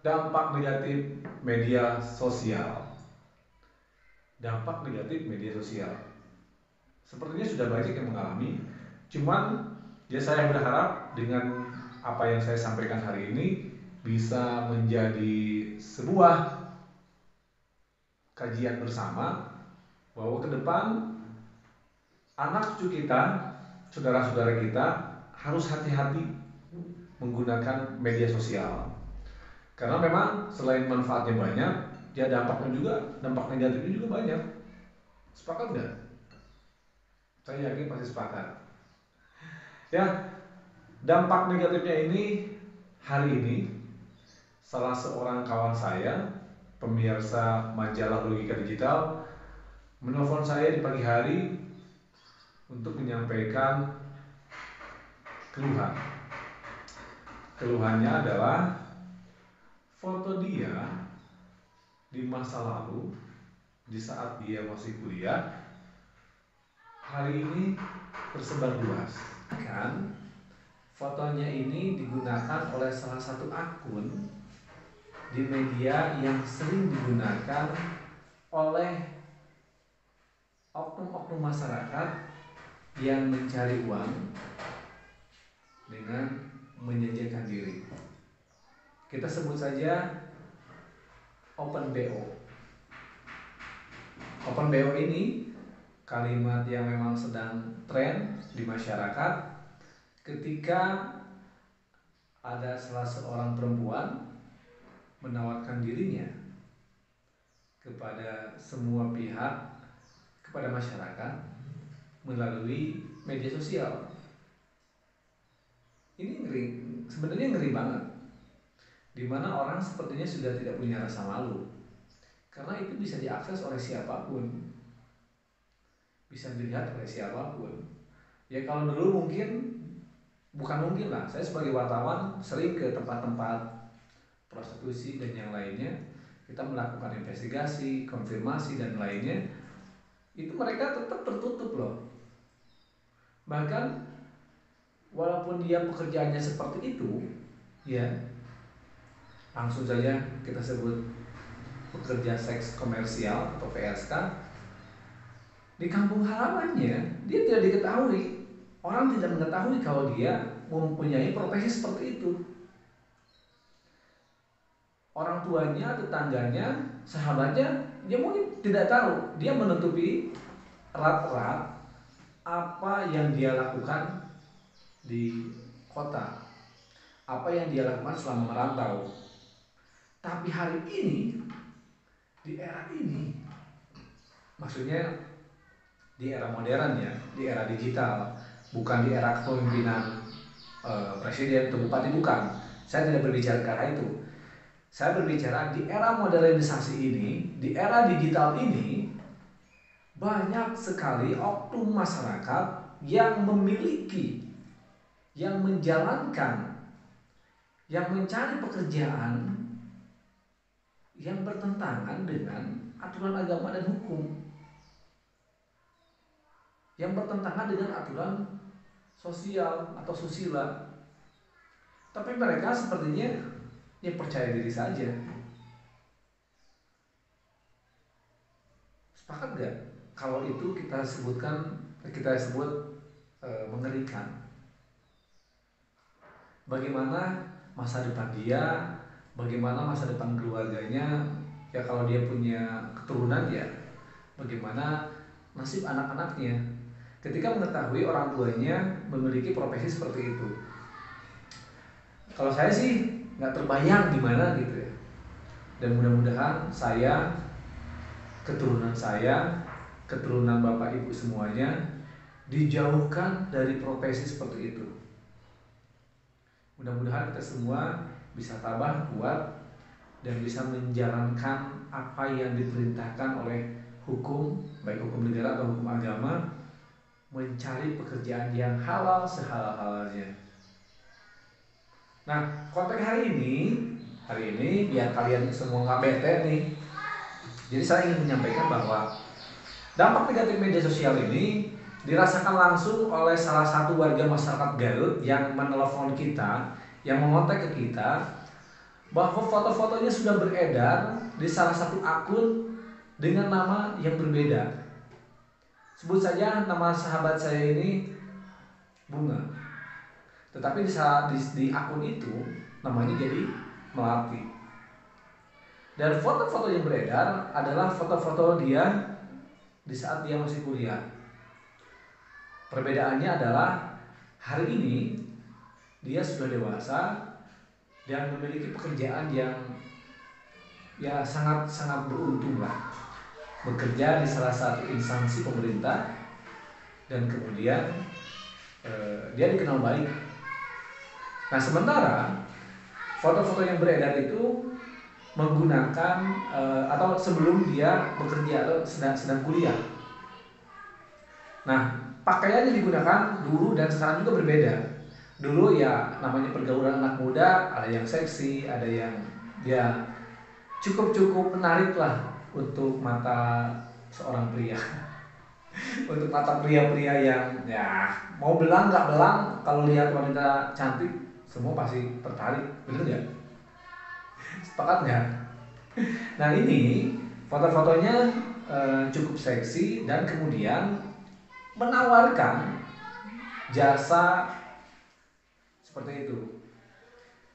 Dampak negatif media sosial. Dampak negatif media sosial. Sepertinya sudah banyak yang mengalami, cuman ya saya berharap dengan apa yang saya sampaikan hari ini bisa menjadi sebuah kajian bersama bahwa ke depan anak cucu kita, saudara-saudara kita harus hati-hati menggunakan media sosial. Karena memang selain manfaatnya banyak, ya dampak negatifnya juga banyak. Sepakat nggak? Saya yakin pasti sepakat. Ya, dampak negatifnya ini hari ini salah seorang kawan saya, pemirsa majalah Logika Digital, menelpon saya di pagi hari untuk menyampaikan keluhan. Keluhannya adalah foto dia di masa lalu, di saat dia masih kuliah, hari ini tersebar luas. Kan fotonya ini digunakan oleh salah satu akun di media yang sering digunakan oleh oknum-oknum masyarakat yang mencari uang dengan menjanjikan diri. Kita sebut saja Open BO. Open BO ini kalimat yang memang sedang tren di masyarakat ketika ada salah seorang perempuan menawarkan dirinya kepada semua pihak, kepada masyarakat melalui media sosial. Ini ngeri, sebenarnya ngeri banget, dimana orang sepertinya sudah tidak punya rasa malu, karena itu bisa diakses oleh siapapun, bisa dilihat oleh siapapun. Ya kalau dulu mungkin, bukan mungkin lah, saya sebagai wartawan sering ke tempat-tempat prostitusi dan yang lainnya, kita melakukan investigasi, konfirmasi dan lainnya, itu mereka tetap tertutup loh. Bahkan walaupun dia pekerjaannya seperti itu, ya langsung saja kita sebut pekerja seks komersial atau PSK, di kampung halamannya dia tidak diketahui, orang tidak mengetahui kalau dia mempunyai profesi seperti itu. Orang tuanya, tetangganya, sahabatnya, dia mungkin tidak tahu. Dia menutupi erat-erat apa yang dia lakukan di kota, apa yang dia lakukan selama merantau. Tapi hari ini, di era ini, maksudnya di era modern ya, di era digital, bukan di era kepemimpinan presiden atau bupati, bukan. Saya tidak berbicara ke arah itu. Saya berbicara di era modernisasi ini, di era digital ini, banyak sekali oknum masyarakat yang memiliki, yang menjalankan, yang mencari pekerjaan yang bertentangan dengan aturan agama dan hukum, yang bertentangan dengan aturan sosial atau susila. Tapi mereka sepertinya ya percaya diri saja. Sepakat gak? Kalau itu kita sebut mengerikan. Bagaimana masa depan dia, bagaimana masa depan keluarganya, ya kalau dia punya keturunan ya bagaimana nasib anak-anaknya ketika mengetahui orang tuanya memiliki profesi seperti itu. Kalau saya sih nggak terbayang gimana gitu ya. Dan mudah-mudahan saya, keturunan bapak ibu semuanya dijauhkan dari profesi seperti itu. Mudah-mudahan kita semua bisa tabah, kuat, dan bisa menjalankan apa yang diperintahkan oleh hukum, baik hukum negara atau hukum agama, mencari pekerjaan yang halal sehalal-halalnya. Nah, konteks hari ini biar kalian semua nggak bete nih. Jadi saya ingin menyampaikan bahwa dampak negatif media sosial ini dirasakan langsung oleh salah satu warga masyarakat Garut yang menelepon kita, yang mengontak ke kita bahwa foto-fotonya sudah beredar di salah satu akun dengan nama yang berbeda. Sebut saja nama sahabat saya ini Bunga. Tetapi di akun itu namanya jadi Melati. Dan foto-foto yang beredar adalah foto-foto dia di saat dia masih kuliah. Perbedaannya adalah hari ini dia sudah dewasa dan memiliki pekerjaan yang ya sangat beruntung lah. Bekerja di salah satu instansi pemerintah dan kemudian dia dikenal baik. Nah, sementara foto-foto yang beredar itu menggunakan atau sebelum dia bekerja atau sedang kuliah. Nah, pakaiannya digunakan dulu dan sekarang juga berbeda. Dulu ya namanya pergaulan anak muda, ada yang seksi, ada yang ya cukup menarik lah untuk mata seorang pria. Untuk mata pria-pria yang ya mau belang nggak belang, kalau lihat wanita cantik semua pasti tertarik, bener nggak? Sepakat nggak? Nah, ini foto-fotonya cukup seksi dan kemudian menawarkan jasa seperti itu.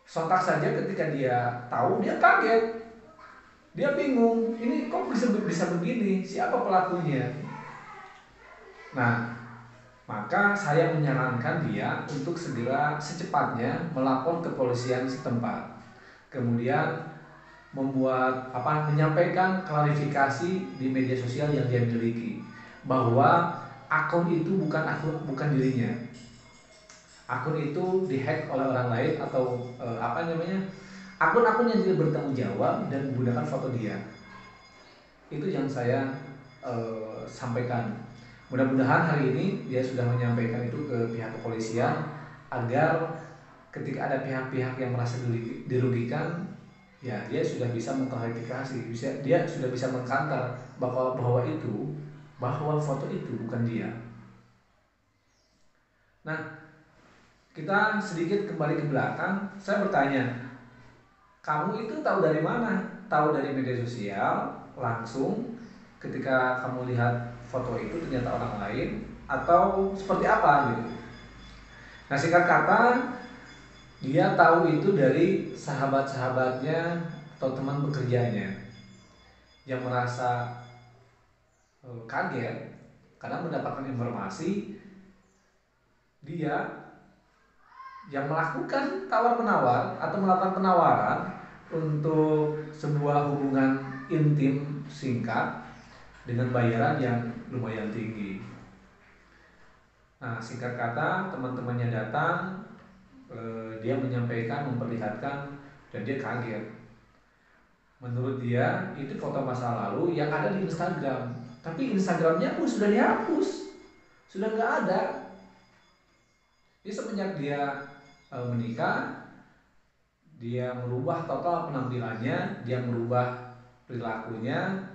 Sontak saja ketika dia tahu, dia kaget, dia bingung, ini kok bisa begini, siapa pelakunya? Nah, maka saya menyarankan dia untuk segera secepatnya melapor ke kepolisian setempat. Kemudian menyampaikan klarifikasi di media sosial yang dia miliki bahwa akun itu bukan dirinya. Akun itu dihack oleh orang lain atau akun-akun yang tidak bertanggung jawab dan menggunakan foto dia. Itu yang saya sampaikan. Mudah-mudahan hari ini dia sudah menyampaikan itu ke pihak kepolisian agar ketika ada pihak-pihak yang merasa dirugikan, ya dia sudah bisa mengklarifikasi, dia sudah bisa mengkantar bahwa foto itu bukan dia. Nah, kita sedikit kembali ke belakang. Saya bertanya, kamu itu tahu dari mana? Tahu dari media sosial langsung ketika kamu lihat foto itu ternyata orang lain, atau seperti apa gitu? Nah, singkat kata, dia tahu itu dari sahabat-sahabatnya atau teman bekerjanya yang merasa kaget karena mendapatkan informasi dia yang melakukan tawar-menawar atau melakukan penawaran untuk sebuah hubungan intim singkat dengan bayaran yang lumayan tinggi. Nah, singkat kata, teman-temannya datang, dia menyampaikan, memperlihatkan, dan dia kaget. Menurut dia, itu foto masa lalu yang ada di Instagram. Tapi Instagramnya pun sudah dihapus, sudah nggak ada. Jadi semenjak dia menikah, dia merubah total penampilannya, dia merubah perilakunya.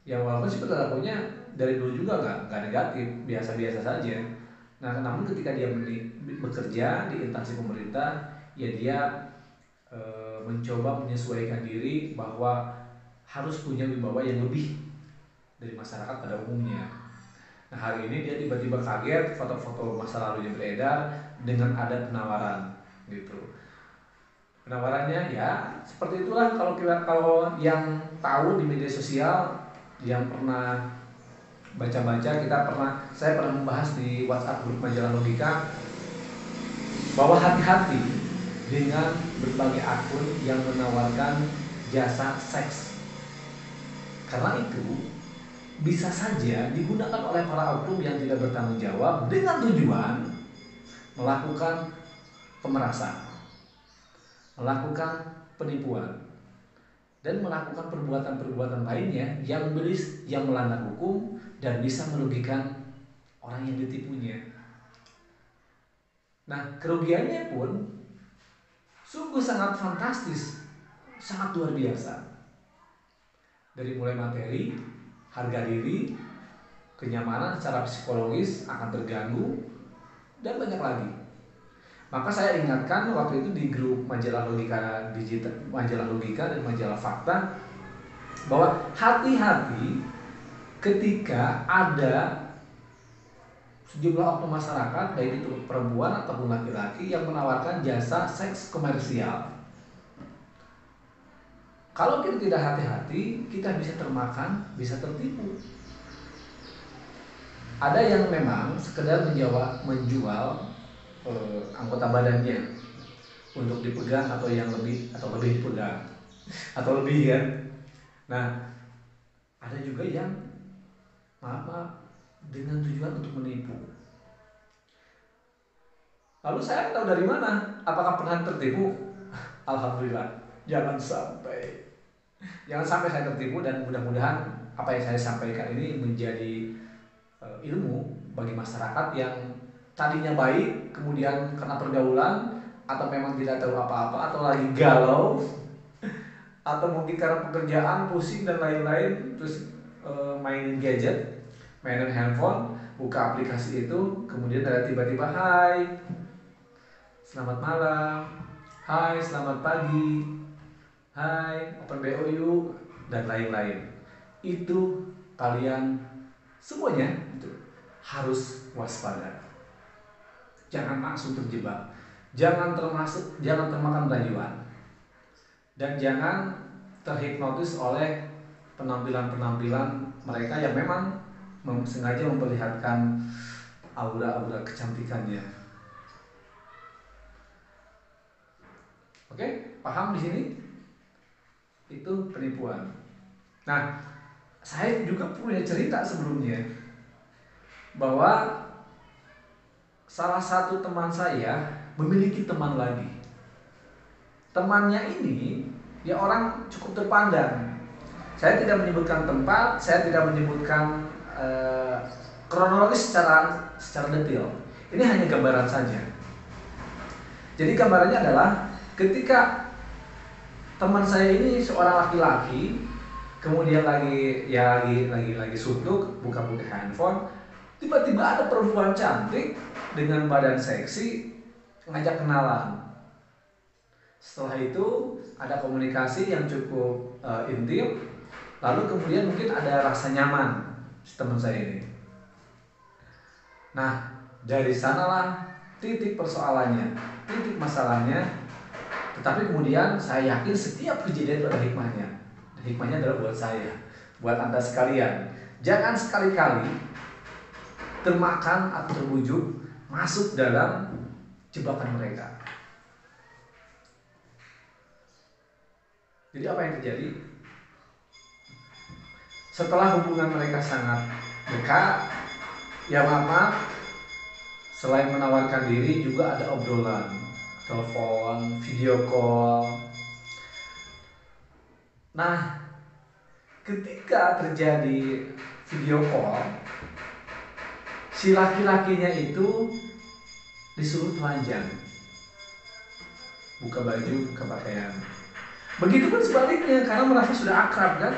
Ya walaupun sih perilakunya dari dulu juga nggak negatif, biasa-biasa saja. Nah, namun ketika dia bekerja di instansi pemerintah, ya dia mencoba menyesuaikan diri bahwa harus punya wibawa yang lebih dari masyarakat pada umumnya. Nah, hari ini dia tiba-tiba kaget, foto-foto masa lalunya beredar dengan ada penawaran gitu. Penawarannya ya seperti itulah, kalau yang tahu di media sosial, yang pernah baca-baca, saya pernah membahas di WhatsApp grup Majalah Logika bahwa hati-hati dengan berbagai akun yang menawarkan jasa seks, karena itu bisa saja digunakan oleh para oknum yang tidak bertanggung jawab dengan tujuan melakukan pemerasan, melakukan penipuan, dan melakukan perbuatan-perbuatan lainnya yang melanggar hukum dan bisa merugikan orang yang ditipunya. Nah, kerugiannya pun sungguh sangat fantastis, sangat luar biasa. Dari mulai materi, harga diri, kenyamanan secara psikologis akan terganggu, dan banyak lagi. Maka saya ingatkan waktu itu di grup majalah Logika Digital, majalah Logika dan majalah Fakta, bahwa hati-hati ketika ada sejumlah oknum masyarakat, baik itu perempuan ataupun laki-laki, yang menawarkan jasa seks komersial. Kalau kita tidak hati-hati, kita bisa termakan, bisa tertipu. Ada yang memang sekedar menjual anggota badannya untuk dipegang atau lebih dipegang atau lebih kan. Nah, ada juga yang maaf dengan tujuan untuk menipu. Lalu saya tahu dari mana? Apakah pernah tertipu? Alhamdulillah, jangan sampai saya tertipu, dan mudah-mudahan apa yang saya sampaikan ini menjadi ilmu bagi masyarakat yang tadinya baik, kemudian karena pergaulan atau memang tidak tahu apa-apa atau lagi galau atau mungkin karena pekerjaan pusing dan lain-lain, terus mainin gadget, mainin handphone, buka aplikasi itu, kemudian ada tiba-tiba hai, selamat malam, hai, selamat pagi, hai, open BO yuk, dan lain-lain. Itu kalian semuanya itu harus waspada. Jangan langsung terjebak, jangan termakan rayuan, dan jangan terhipnotis oleh penampilan-penampilan mereka yang memang sengaja memperlihatkan aura-aura kecantikannya. Oke, paham di sini? Itu penipuan. Nah, saya juga punya cerita sebelumnya bahwa salah satu teman saya memiliki teman lagi. Temannya ini dia orang cukup terpandang. Saya tidak menyebutkan tempat, saya tidak menyebutkan kronologis secara detail. Ini hanya gambaran saja. Jadi gambarannya adalah ketika teman saya ini seorang laki-laki, kemudian lagi suntuk, buka-buka handphone, tiba-tiba ada perempuan cantik dengan badan seksi ngajak kenalan. Setelah itu ada komunikasi yang cukup intim, lalu kemudian mungkin ada rasa nyaman si teman saya ini. Nah, dari sanalah titik persoalannya, titik masalahnya. Tetapi kemudian saya yakin setiap kejadian itu ada hikmahnya. Dan hikmahnya adalah buat saya, buat Anda sekalian. Jangan sekali-kali termakan atau terbujuk masuk dalam jebakan mereka. Jadi apa yang terjadi? Setelah hubungan mereka sangat dekat, ya maaf, selain menawarkan diri juga ada obrolan, telepon, video call. Nah, ketika terjadi video call, si laki-lakinya itu disuruh telanjang, buka baju, buka pakaian. Begitupun sebaliknya, karena merasa sudah akrab kan,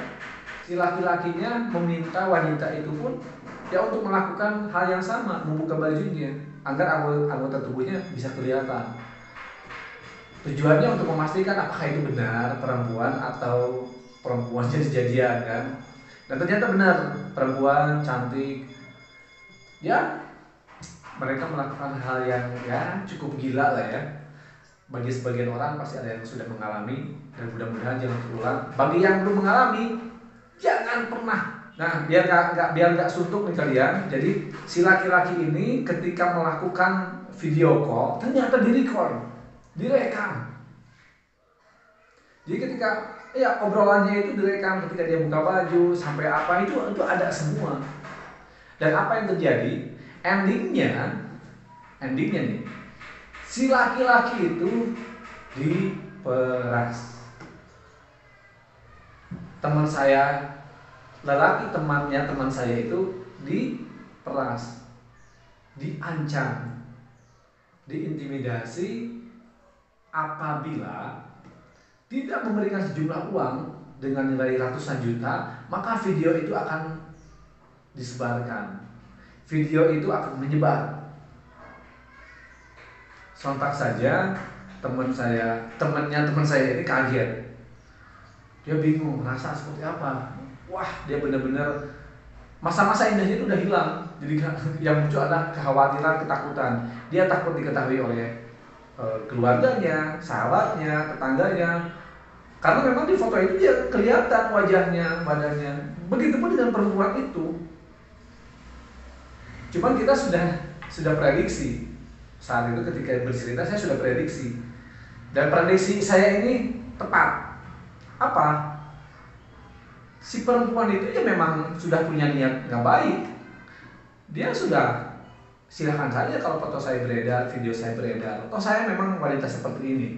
si laki-lakinya meminta wanita itu pun ya untuk melakukan hal yang sama, membuka bajunya agar anggota tubuhnya bisa kelihatan. Tujuannya untuk memastikan apakah itu benar perempuan atau perempuannya kejadian kan. Dan ternyata benar, perempuan cantik. Ya, mereka melakukan hal yang ya cukup gila lah ya. Bagi sebagian orang pasti ada yang sudah mengalami, dan mudah-mudahan jangan terulang. Bagi yang belum mengalami, jangan pernah. Nah, biar nggak suntuk nih kalian. Jadi si laki-laki ini ketika melakukan video call ternyata direkam. Jadi ketika ya obrolannya itu direkam, ketika dia buka baju sampai apa itu ada semua. Dan apa yang terjadi? Endingnya nih, si laki-laki itu diperas. Teman saya, teman saya itu diperas, diancam, diintimidasi apabila tidak memberikan sejumlah uang dengan nilai ratusan juta, maka video itu akan disebarkan. Video itu akan menyebar. sontak saja temannya teman saya ini kaget. Dia bingung, merasa seperti apa. Wah, dia benar-benar masa-masa indahnya itu udah hilang. Jadi yang muncul adalah kekhawatiran, ketakutan. Dia takut diketahui oleh keluarganya, sahabatnya, tetangganya. Karena memang di foto itu dia kelihatan wajahnya, badannya. Begitupun dengan perempuan itu. Cuman kita sudah prediksi. Saat itu ketika bercerita saya sudah prediksi. Dan prediksi saya ini tepat. Apa? Si perempuan itu ya memang sudah punya niat nggak baik. Dia sudah, silakan saja kalau foto saya beredar, video saya beredar. Atau saya memang wanita seperti ini.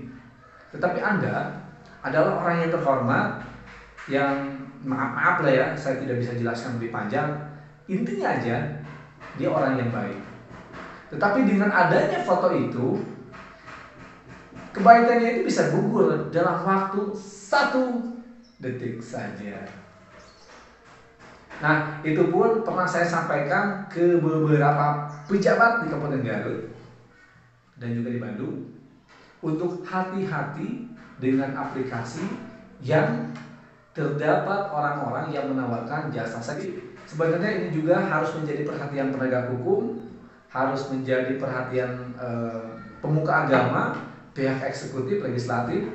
Tetapi Anda adalah orang yang terhormat, yang maaf lah ya, saya tidak bisa jelaskan lebih panjang. Intinya aja, dia orang yang baik. Tetapi dengan adanya foto itu, kebaikannya itu bisa gugur dalam waktu 1 detik saja. Nah, itu pun pernah saya sampaikan ke beberapa pejabat di Kabupaten Garut dan juga di Bandung untuk hati-hati dengan aplikasi yang terdapat orang-orang yang menawarkan jasa seks. Sebenarnya ini juga harus menjadi perhatian penegak hukum, harus menjadi perhatian pemuka agama, pihak eksekutif, legislatif.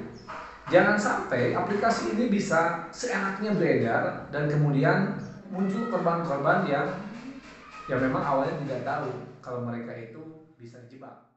Jangan sampai aplikasi ini bisa seenaknya beredar dan kemudian muncul korban-korban yang memang awalnya tidak tahu kalau mereka itu bisa dijebak.